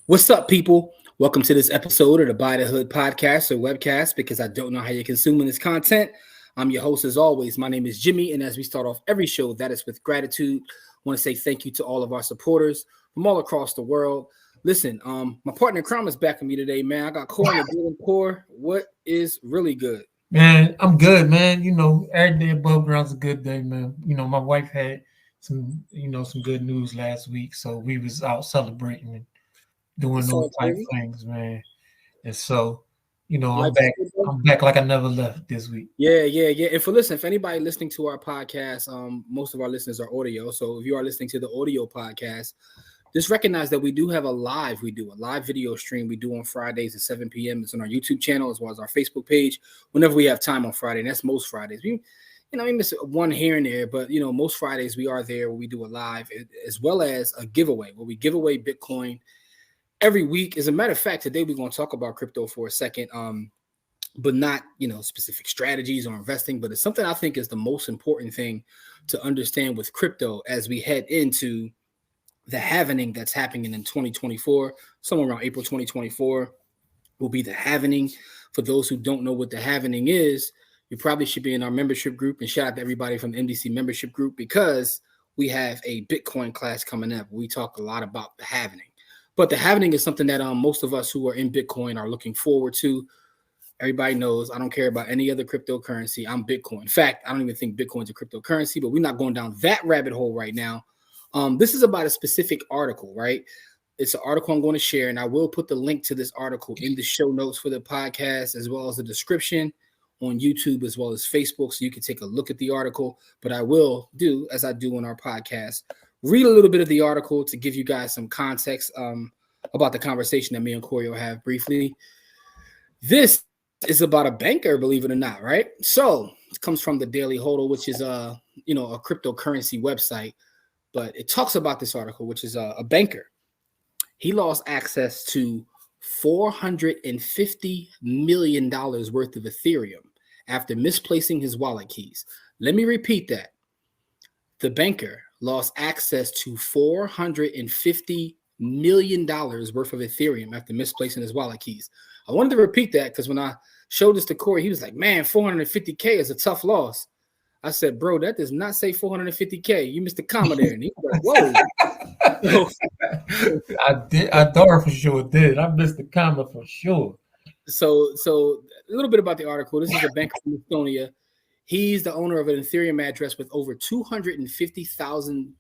What's up, people? Welcome to this episode of the Buy the Hood podcast or webcast because I don't know how you're consuming this content. I'm your host as always. My name is Jimmy, and as we start off every show, that is with gratitude. I want to say thank you to all of our supporters from all across the world. Listen, my partner in crime is back with me today, man. I got Core in the building. Core, what is really good? Man, I'm good, man. Every day above ground's a good day, man. My wife had some good news last week, so we was out celebrating and doing It's those all type crazy. things, man. And so, I'm Life's back. good, bro. I'm back like I never left this week. Yeah. And if anybody listening to our podcast, most of our listeners are audio. So if you are listening to the audio podcast, just recognize that we do a live video stream we do on Fridays at 7 p.m. It's on our YouTube channel as well as our Facebook page whenever we have time on Friday. And that's most Fridays. We miss one here and there, but most Fridays we are there where we do a live as well as a giveaway where we give away Bitcoin every week. As a matter of fact, today we're going to talk about crypto for a second. But not specific strategies or investing, but it's something I think is the most important thing to understand with crypto as we head into the halvening that's happening in 2024. Somewhere around April 2024 will be the halvening. For those who don't know what the halvening is, you probably should be in our membership group, and shout out to everybody from the MDC membership group because we have a Bitcoin class coming up. We talk a lot about the halvening, but the halvening is something that most of us who are in Bitcoin are looking forward to. Everybody knows I don't care about any other cryptocurrency. I'm Bitcoin. In fact, I don't even think Bitcoin's a cryptocurrency, but we're not going down that rabbit hole right now. This is about a specific article, right? It's an article I'm going to share, and I will put the link to this article in the show notes for the podcast, as well as the description on YouTube, as well as Facebook, so you can take a look at the article. But I will do, as I do on our podcast, read a little bit of the article to give you guys some context about the conversation that me and Corey will have briefly. This is about a banker, believe it or not, right? So it comes from the Daily Hodl, which is a cryptocurrency website, but it talks about this article, which is a banker. He lost access to $450 million worth of Ethereum after misplacing his wallet keys. Let me repeat that. The banker lost access to $450 million worth of Ethereum after misplacing his wallet keys. I wanted to repeat that because when I showed this to Corey, he was like, man, 450K is a tough loss. I said, bro, that does not say 450K. You missed the comma there. And he was like, whoa. I thought for sure did. I missed the comment for sure. So a little bit about the article. This is a banker from Estonia. He's the owner of an Ethereum address with over 250,000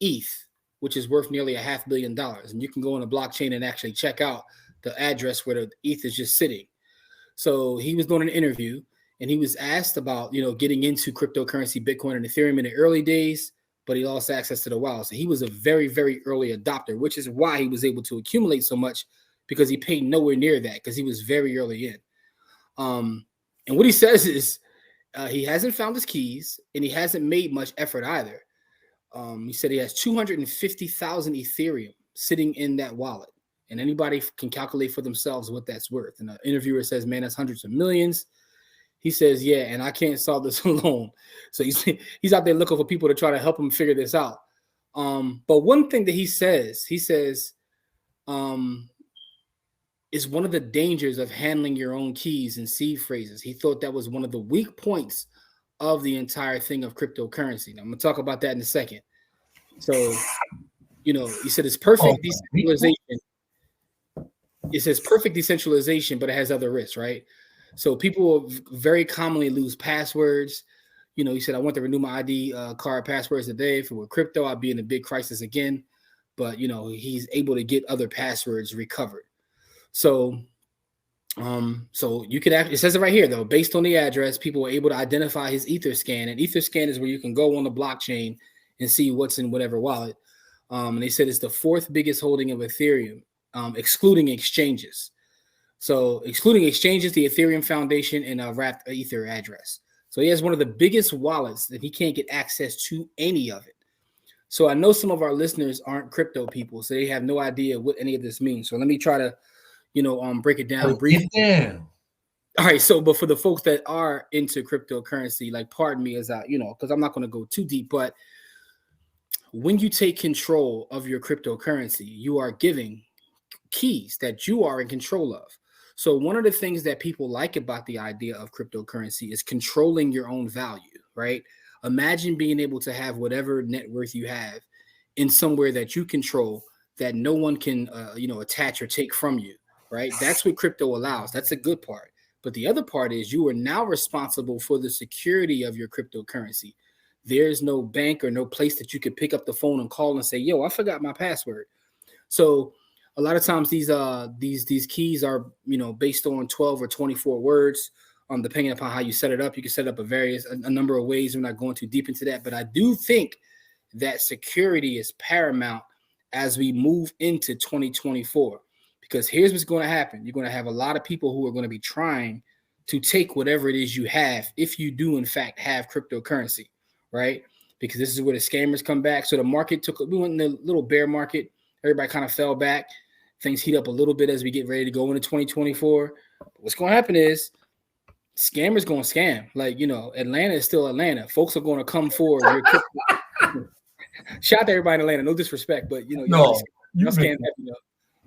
ETH, which is worth nearly $500 million. And you can go on the blockchain and actually check out the address where the ETH is just sitting. So he was doing an interview and he was asked about, getting into cryptocurrency, Bitcoin and Ethereum in the early days, but he lost access to the wallet. So he was a very, very early adopter, which is why he was able to accumulate so much because he paid nowhere near that because he was very early in. And what he says is he hasn't found his keys and he hasn't made much effort either. He said he has 250,000 Ethereum sitting in that wallet. And anybody can calculate for themselves what that's worth. And the interviewer says, man, that's hundreds of millions. He says, yeah, and I can't solve this alone. So he's out there looking for people to try to help him figure this out. But one thing that he says, is one of the dangers of handling your own keys and seed phrases. He thought that was one of the weak points of the entire thing of cryptocurrency. Now, I'm going to talk about that in a second. So, he said it's perfect decentralization. It says perfect decentralization, but it has other risks, right? So people very commonly lose passwords. He said, I want to renew my ID card passwords today. If it were crypto, I'd be in a big crisis again. But, he's able to get other passwords recovered. So you could actually, it says it right here, though, based on the address, people were able to identify his Etherscan. And Etherscan is where you can go on the blockchain and see what's in whatever wallet. And they said it's the fourth biggest holding of Ethereum. Excluding exchanges. So excluding exchanges, the Ethereum Foundation and a wrapped Ether address. So he has one of the biggest wallets that he can't get access to any of it. So I know some of our listeners aren't crypto people, so they have no idea what any of this means. So let me try to, break it down briefly. All right. So, but for the folks that are into cryptocurrency, like, pardon me as I, because I'm not going to go too deep, but when you take control of your cryptocurrency, you are giving keys that you are in control of. So one of the things that people like about the idea of cryptocurrency is controlling your own value, right? Imagine being able to have whatever net worth you have in somewhere that you control, that no one can attach or take from you, right? That's what crypto allows. That's a good part. But the other part is you are now responsible for the security of your cryptocurrency. There's no bank or no place that you could pick up the phone and call and say, yo, I forgot my password. So a lot of times these keys are, based on 12 or 24 words, depending upon how you set it up. You can set it up a number of ways. We're not going too deep into that, but I do think that security is paramount as we move into 2024, because here's what's going to happen. You're going to have a lot of people who are going to be trying to take whatever it is you have, if you do in fact have cryptocurrency, right? Because this is where the scammers come back. So the market we went in the little bear market. Everybody kind of fell back. Things heat up a little bit as we get ready to go into 2024. But what's going to happen is scammers going to scam. Like, Atlanta is still Atlanta. Folks are going to come forward. Shout out to everybody in Atlanta. No disrespect, but y'all scam heavy.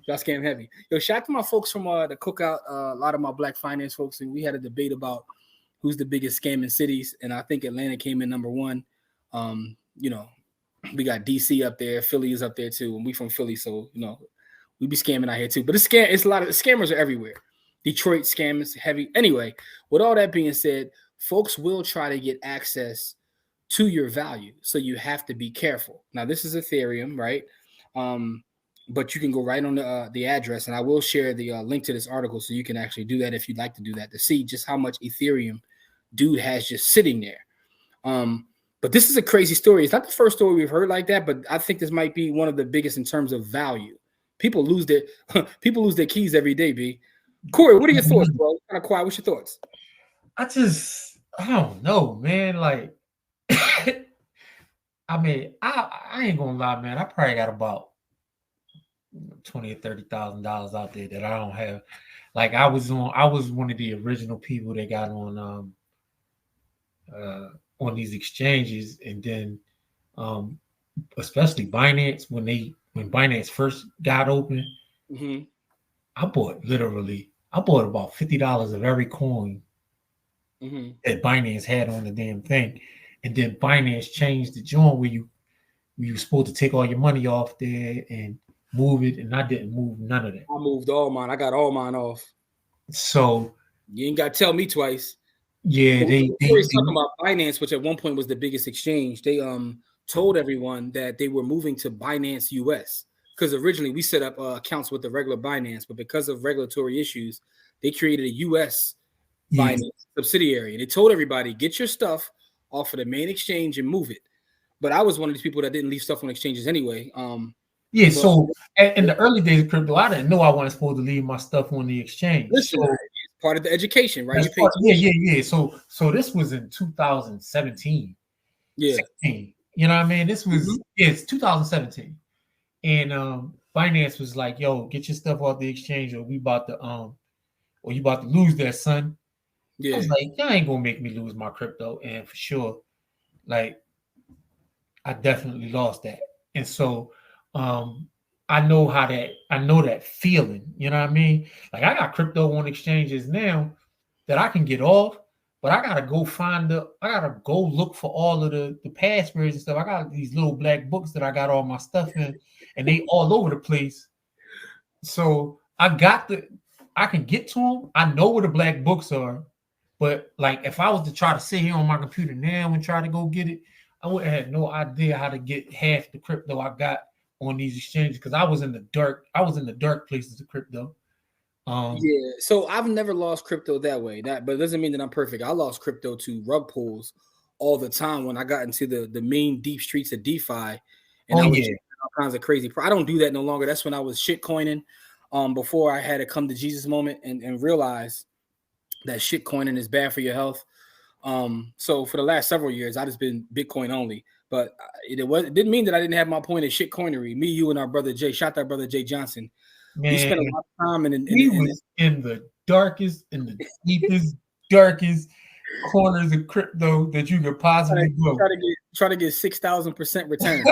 Y'all scam heavy. Yo, shout out to my folks from the Cookout. A lot of my Black finance folks, and we had a debate about who's the biggest scam in cities, and I think Atlanta came in number one. We got DC up there, Philly is up there too, and we from Philly, so we be scamming out here too. But it's a lot of scammers are everywhere. Detroit scammers heavy. Anyway, with all that being said, folks will try to get access to your value, so you have to be careful. Now, this is Ethereum, right? But you can go right on the address, and I will share the link to this article so you can actually do that if you'd like to do that, to see just how much Ethereum dude has just sitting there. But this is a crazy story. It's not the first story we've heard like that, but I think this might be one of the biggest in terms of value. People lose their keys every day, B. Corey, what are your thoughts, bro? Kind of quiet. What's your thoughts? I don't know, man. Like, I mean, I ain't gonna lie, man. I probably got about $20,000 or $30,000 out there that I don't have. Like, I was one of the original people that got on these exchanges, and then especially Binance, when Binance first got open, I bought about $50 of every coin that Binance had on the damn thing. And then Binance changed the joint where you were supposed to take all your money off there and move it, and I didn't move none of that. I moved all mine. I got all mine off. So you ain't got to tell me twice. Yeah, they talking about Binance, which at one point was the biggest exchange. They told everyone that they were moving to Binance US, because originally we set up accounts with the regular Binance, but because of regulatory issues, they created a US Binance subsidiary. They told everybody, get your stuff off of the main exchange and move it. But I was one of these people that didn't leave stuff on exchanges anyway. So in the early days of crypto, I didn't know I wasn't supposed to leave my stuff on the exchange. Listen, so, it's part of the education, right? Yeah. So this was in 2017. Yeah. 16. You know what I mean? This was it's 2017. And Binance was like, yo, get your stuff off the exchange, or you about to lose that, son. Yeah. I was like, y'all ain't gonna make me lose my crypto. And for sure, like, I definitely lost that. And so I know that feeling, you know what I mean? Like, I got crypto on exchanges now that I can get off, but I gotta go look for all of the passwords and stuff. I got these little black books that I got all my stuff in, and they all over the place. So I can get to them. I know where the black books are, but like, if I was to try to sit here on my computer now and try to go get it, I would have had no idea how to get half the crypto I got on these exchanges, because I was in the dark places of crypto. So I've never lost crypto that way. But it doesn't mean that I'm perfect. I lost crypto to rug pulls all the time when I got into the main deep streets of DeFi, and I was doing all kinds of crazy. I don't do that no longer. That's when I was shit coining. Before I had a come to Jesus moment and realize that shit coining is bad for your health. So for the last several years, I just been Bitcoin only. But it didn't mean that I didn't have my point of shit coinery. Me, you, and our brother Jay, shout out our brother Jay Johnson. Man, we spent a lot of time in the darkest, in the deepest, darkest corners of crypto that you could possibly go. Try to get 6,000% return.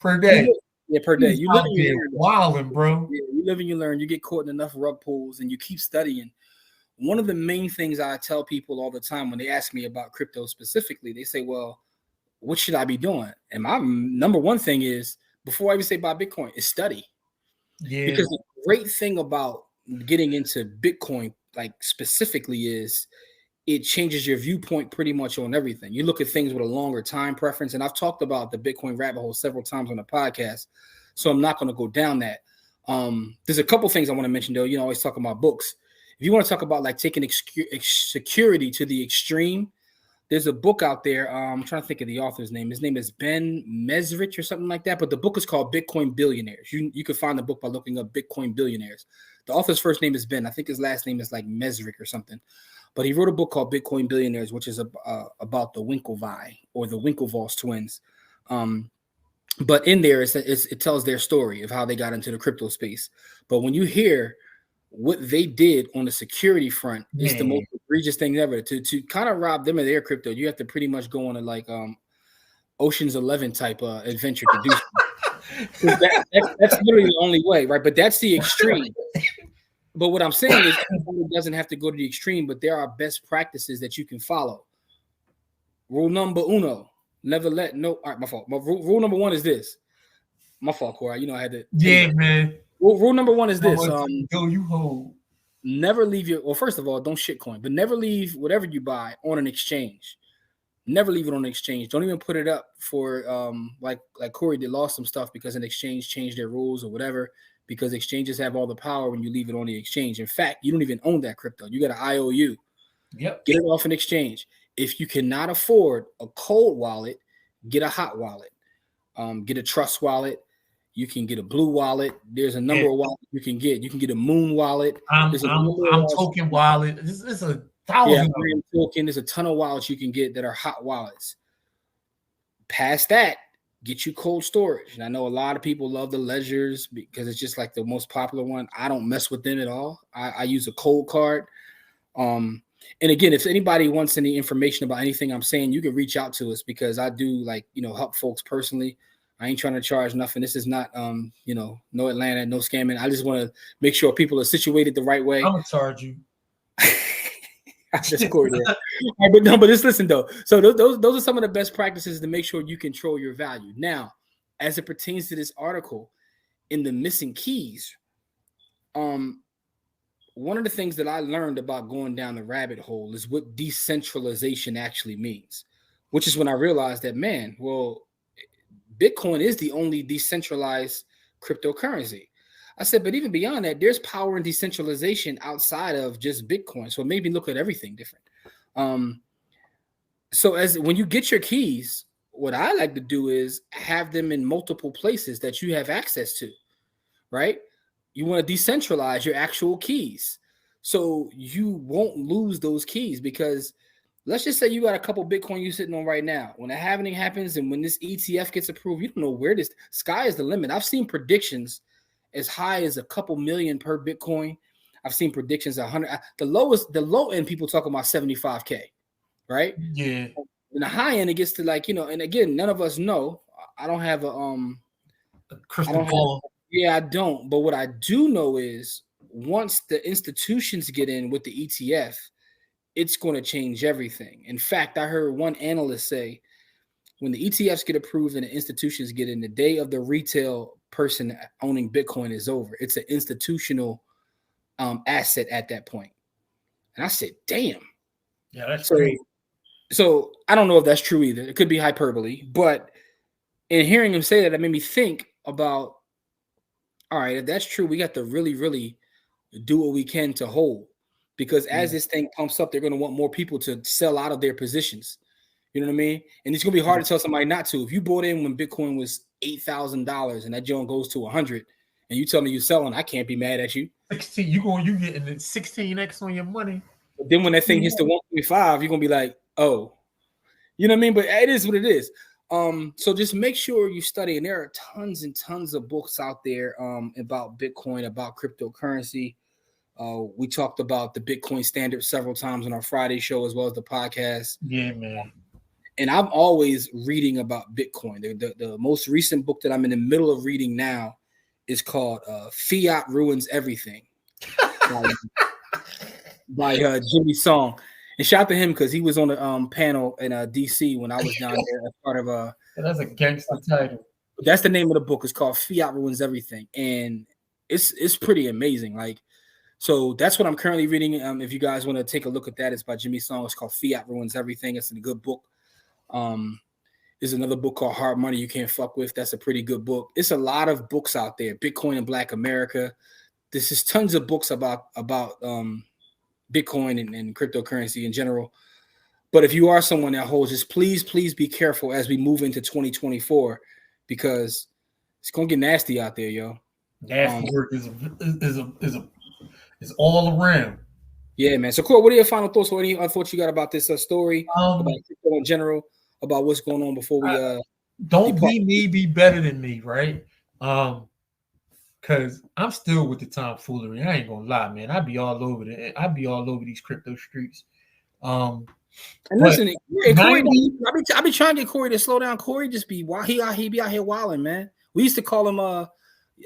Per day. Yeah, per day. You live and you learn. Wilding, bro. Yeah, you live and you learn. You get caught in enough rug pulls and you keep studying. One of the main things I tell people all the time when they ask me about crypto specifically, they say, well, what should I be doing? And my number one thing is, before I even say buy Bitcoin, is study. Yeah. Because the great thing about getting into Bitcoin, like specifically, is it changes your viewpoint pretty much on everything. You look at things with a longer time preference. And I've talked about the Bitcoin rabbit hole several times on the podcast, so I'm not going to go down that. There's a couple things I want to mention, though. You know, always talking about books. If you want to talk about like taking security to the extreme, there's a book out there. I'm trying to think of the author's name. His name is Ben Mesrich or something like that. But the book is called Bitcoin Billionaires. You can find the book by looking up Bitcoin Billionaires. The author's first name is Ben. I think his last name is like Mesrich or something. But he wrote a book called Bitcoin Billionaires, which is about the Winklevi or the Winklevoss twins. But in there, it tells their story of how they got into the crypto space. But when you hear what they did on the security front, is the most egregious thing ever. To kind of rob them of their crypto, you have to pretty much go on a like Ocean's 11 type adventure to do so. That's literally the only way, right? But that's the extreme. But what I'm saying is, it doesn't have to go to the extreme, but there are best practices that you can follow. Rule number uno: never let no. All right, my fault. Rule number one is this. My fault, Corey. You know I had to. Yeah, man. Rule number one is this. Go you hold. Never leave your. Well, first of all, don't shitcoin, but never leave whatever you buy on an exchange. Never leave it on an exchange. Don't even put it up for like Corey did, lost some stuff because an exchange changed their rules or whatever. Because exchanges have all the power when you leave it on the exchange. In fact, you don't even own that crypto. You got an IOU. Yep. Get it off an exchange. If you cannot afford a cold wallet, get a hot wallet. Get a trust wallet. You can get a blue wallet. There's a number of wallets you can get. You can get a moon wallet. I'm token wallet. This is a thousand. Yeah, token. There's a ton of wallets you can get that are hot wallets. Past that, get you cold storage. And I know a lot of people love the ledgers because it's just like the most popular one. I don't mess with them at all. I use a cold card. And again, if anybody wants any information about anything I'm saying, you can reach out to us because I do help folks personally. I ain't trying to charge nothing. This is not, no Atlanta, no scamming. I just want to make sure people are situated the right way. I'm going to charge you. Just Corey there. But just listen though. So those are some of the best practices to make sure you control your value. Now, as it pertains to this article, in the missing keys, one of the things that I learned about going down the rabbit hole is what decentralization actually means, which is when I realized that, man, well, Bitcoin is the only decentralized cryptocurrency. I said, but even beyond that, there's power in decentralization outside of just Bitcoin. So it made me look at everything different. So when you get your keys, what I like to do is have them in multiple places that you have access to, right? You want to decentralize your actual keys so you won't lose those keys because let's just say you got a couple Bitcoin you're sitting on right now. When the halving happens and when this ETF gets approved, you don't know where this sky is the limit. I've seen predictions as high as a couple million per Bitcoin. I've seen predictions 100. The low end people talk about 75K, right? Yeah. In the high end, it gets to and again, none of us know. I don't have a crystal ball. Yeah, I don't. But what I do know is once the institutions get in with the ETF, it's going to change everything. In fact, I heard one analyst say when the ETFs get approved and the institutions get in, the day of the retail person owning Bitcoin is over. It's an institutional asset at that point. And I said, damn. Yeah, that's great. So I don't know if that's true either. It could be hyperbole. But in hearing him say that, it made me think about, all right, if that's true, we got to really, really do what we can to hold. Because as this thing pumps up, they're going to want more people to sell out of their positions. You know what I mean? And it's going to be hard to tell somebody not to. If you bought in when Bitcoin was $8,000 and that joint goes to 100 and you tell me you're selling, I can't be mad at you. 16, you getting 16x on your money. But then when that thing hits to 125, you're going to be like, oh. You know what I mean? But it is what it is. So just make sure you study. And there are tons and tons of books out there about Bitcoin, about cryptocurrency. We talked about the Bitcoin standard several times on our Friday show as well as the podcast. Yeah, man. And I'm always reading about Bitcoin. The most recent book that I'm in the middle of reading now is called Fiat Ruins Everything by Jimmy Song. And shout out to him because he was on the panel in DC when I was down there as part of that's a gangster title. That's the name of the book. It's called Fiat Ruins Everything. And it's pretty amazing. Like, so that's what I'm currently reading. If you guys want to take a look at that, it's by Jimmy Song. It's called Fiat Ruins Everything. It's a good book. There's another book called Hard Money You Can't Fuck With. That's a pretty good book. It's a lot of books out there. Bitcoin and Black America. This is tons of books about Bitcoin and cryptocurrency in general. But if you are someone that holds this, please be careful as we move into 2024 because it's gonna get nasty out there, yo. Nasty work is all around. Yeah, man. So, Corey, what are your final thoughts? What any thoughts you got about this story about crypto in general, about what's going on before we don't be me, be better than me, right? Because I'm still with the tomfoolery. I ain't gonna lie, man. I'd be all over these crypto streets. And listen, Corey, I be trying to get Corey to slow down. Corey just be he be out here wilding, man. We used to call him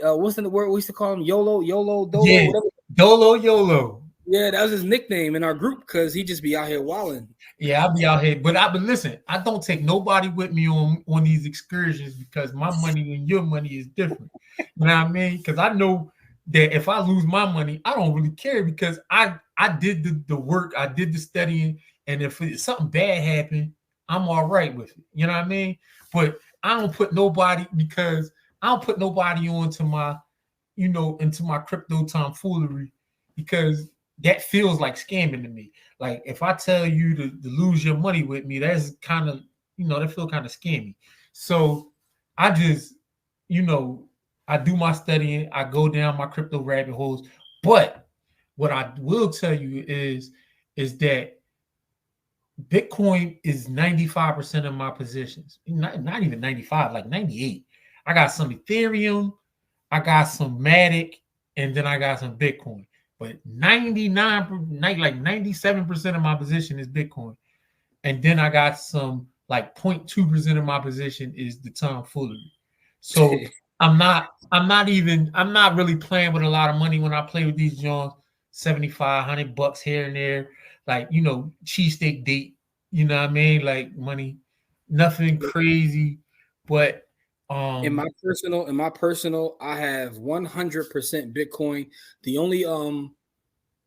what's the word we used to call him? Dolo, yeah, whatever. Dolo. Yeah, that was his nickname in our group because he just be out here wilding. Yeah, I'll be out here, but listen, I don't take nobody with me on these excursions because my money and your money is different. You know what I mean? Because I know that if I lose my money, I don't really care because I did the work, I did the studying, and if something bad happened, I'm all right with it. You know what I mean? But I don't put nobody onto my, into my crypto tomfoolery because that feels like scamming to me. Like if I tell you to lose your money with me, that's kind of, that feel kind of scammy. So I just, I do my studying, I go down my crypto rabbit holes. But what I will tell you is that Bitcoin is 95% of my positions. Not even 95, like 98. I got some Ethereum, I got some Matic, and then I got some Bitcoin. But 97% of my position is Bitcoin. And then I got some like 0.2% of my position is the tomfoolery. So I'm not really playing with a lot of money when I play with these Jones, $75-$100 here and there, like, cheesesteak date, you know what I mean? Like money, nothing crazy. But in my personal, I have 100% Bitcoin. The only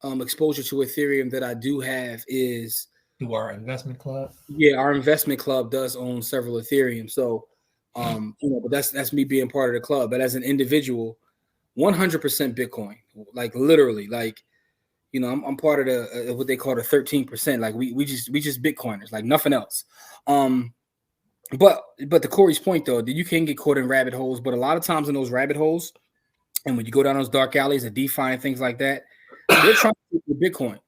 exposure to Ethereum that I do have is through our investment club. Yeah, our investment club does own several Ethereum. So but that's me being part of the club. But as an individual, 100% Bitcoin. Like literally, like I'm part of the what they call the 13%. Like we just Bitcoiners, like nothing else. But to Corey's point though, that you can get caught in rabbit holes, but a lot of times in those rabbit holes, and when you go down those dark alleys of DeFi and things like that, they're trying to get Bitcoin.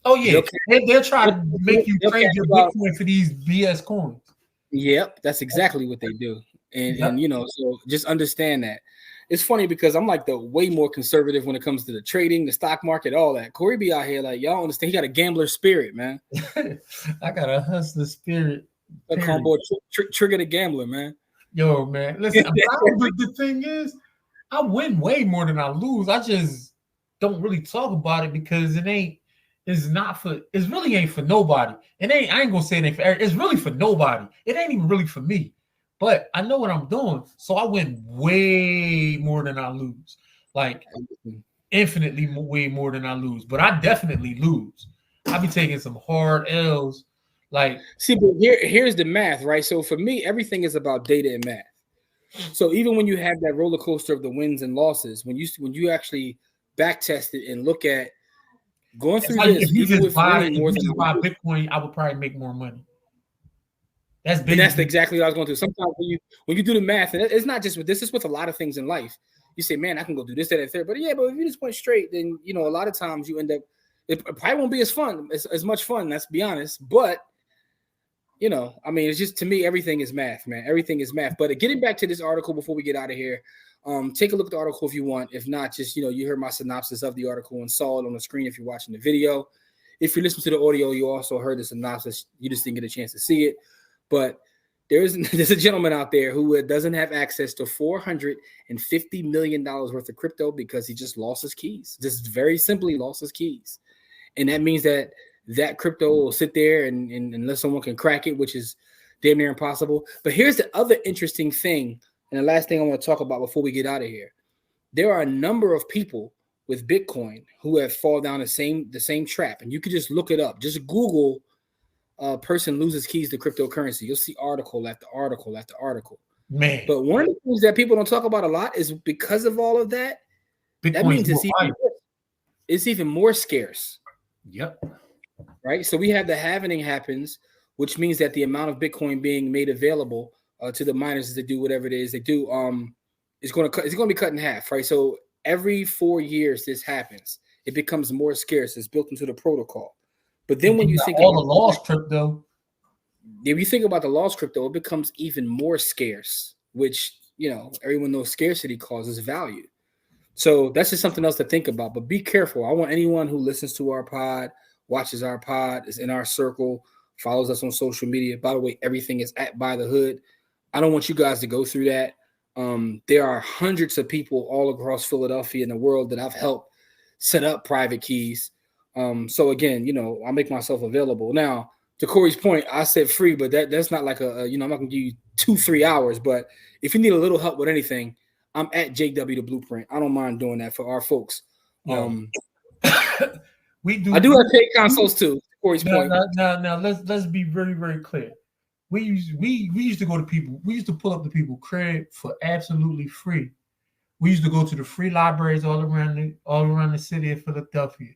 Oh yeah, they'll try to make you trade your Bitcoin for these BS coins. Yep, that's exactly what they do, and so just understand that. It's funny because I'm like the way more conservative when it comes to the trading, the stock market, all that. Corey be out here like y'all understand. He got a gambler spirit, man. I got a hustler spirit. Come boy, trigger the gambler, man. Yo, man, listen. The thing is, I win way more than I lose. I just don't really talk about it because it really ain't for nobody. I ain't gonna say it ain't for Eric. It's really for nobody. It ain't even really for me. But I know what I'm doing, so I win way more than I lose. Like infinitely way more than I lose. But I definitely lose. I be taking some hard L's. Like, see, but here's the math, right? So for me, everything is about data and math. So even when you have that roller coaster of the wins and losses, when you actually back test it and look at going through this, if you just buy Bitcoin, I would probably make more money. That's exactly what I was going to do. Sometimes when you do the math, and it's not just with this, it's with a lot of things in life. You say, man, I can go do this, that, and third. But if you just went straight, then a lot of times you end up, it probably won't be as fun, as much fun, let's be honest. But it's just, to me, everything is math, man. Everything is math. But getting back to this article before we get out of here, take a look at the article if you want. If not, just, you heard my synopsis of the article and saw it on the screen if you're watching the video. If you listen to the audio, you also heard the synopsis. You just didn't get a chance to see it. But there's a gentleman out there who doesn't have access to $450 million worth of crypto because he just lost his keys. Just very simply lost his keys. And that means that crypto will sit there and unless someone can crack it, which is damn near impossible. But here's the other interesting thing, and the last thing I want to talk about before we get out of here. There are a number of people with Bitcoin who have fallen down the same trap. And you can just look it up. Just Google person loses keys to cryptocurrency. You'll see article after article after article. Man. But one of the things that people don't talk about a lot is because of all of that, that means it's even more scarce. Yep. Right. So we have the halving happens, which means that the amount of Bitcoin being made available to the miners to do whatever it is they do, it's going to be cut in half. Right. So every 4 years this happens, it becomes more scarce. It's built into the protocol. But then when you think all the lost crypto, if you think about the lost crypto, it becomes even more scarce, which, everyone knows scarcity causes value. So that's just something else to think about. But be careful. I want anyone who listens to our pod, watches our pod, is in our circle, follows us on social media. By the way, everything is at By the Hood. I don't want you guys to go through that. There are hundreds of people all across Philadelphia and the world that I've helped set up private keys. So again, I'll make myself available. Now, to Corey's point, I said free, but that's not like I'm not gonna give you 2-3 hours. But if you need a little help with anything, I'm at JW the Blueprint. I don't mind doing that for our folks. We do. I do have paid consoles too. To Corey's point. Now, let's be very, very clear. We used to go to people. We used to pull up the people crib for absolutely free. We used to go to the free libraries all around the city of Philadelphia.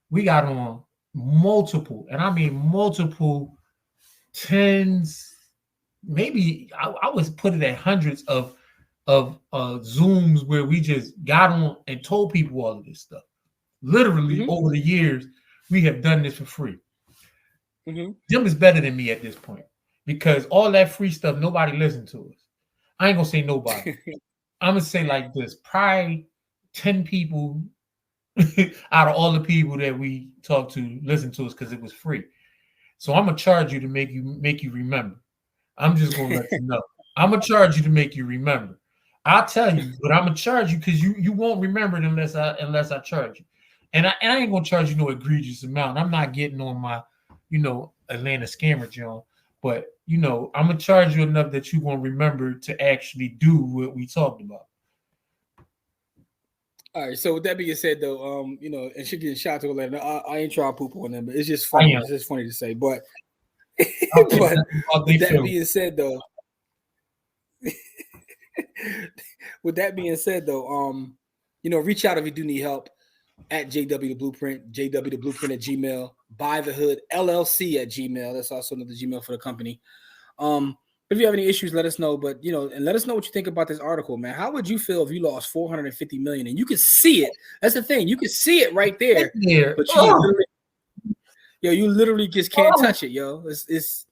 We got on multiple, and I mean multiple tens, maybe I was put it at hundreds of Zooms where we just got on and told people all of this stuff. Literally over the years, we have done this for free. Jim is better than me at this point because all that free stuff, nobody listened to us. I ain't gonna say nobody. I'm gonna say like this: probably 10 people out of all the people that we talked to listen to us because it was free. So I'm gonna charge you to make you remember. I'm just gonna let you know. I'm gonna charge you to make you remember. I'll tell you, but I'm gonna charge you because you won't remember it unless I charge you. And I ain't gonna charge you no egregious amount. I'm not getting on my, Atlanta scammer John. But I'm gonna charge you enough that you're gonna remember to actually do what we talked about. All right. So with that being said, though, and she getting shot to Atlanta. I ain't trying to poop on them, but it's just funny. It's just funny to say. But, with that being said, though, reach out if you do need help at JW the Blueprint, JW the Blueprint at Gmail, By the Hood LLC at Gmail. That's also another Gmail for the company. If you have any issues, let us know. But and let us know what you think about this article, man. How would you feel if you lost $450 million and you could see it? That's the thing, you can see it right there. But you literally just can't touch it, yo. It's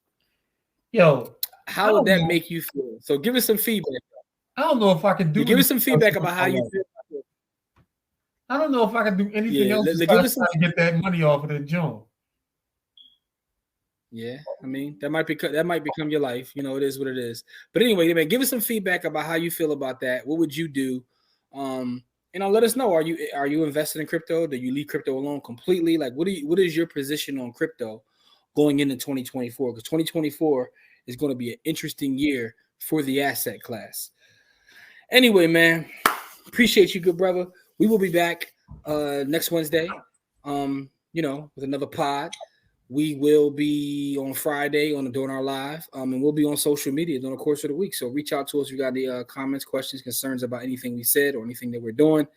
how would that make you feel? So give us some feedback. I don't know if I can do. Give us some feedback about how you feel. I don't know if I can do anything else to get that money off of that joint. Yeah, I mean that might become your life. It is what it is. But anyway, man, give us some feedback about how you feel about that. What would you do? Let us know. Are you invested in crypto? Do you leave crypto alone completely? Like, what is your position on crypto going into 2024? Because 2024 is going to be an interesting year for the asset class. Anyway, man, appreciate you, good brother. We will be back next Wednesday. With another pod. We will be on Friday doing our live, and we'll be on social media during the course of the week. So reach out to us if you got any comments, questions, concerns about anything we said or anything that we're doing.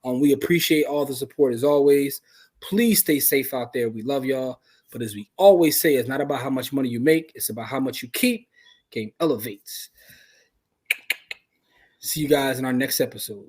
We appreciate all the support as always. Please stay safe out there. We love y'all. But as we always say, it's not about how much money you make. It's about how much you keep. Game elevates. See you guys in our next episode.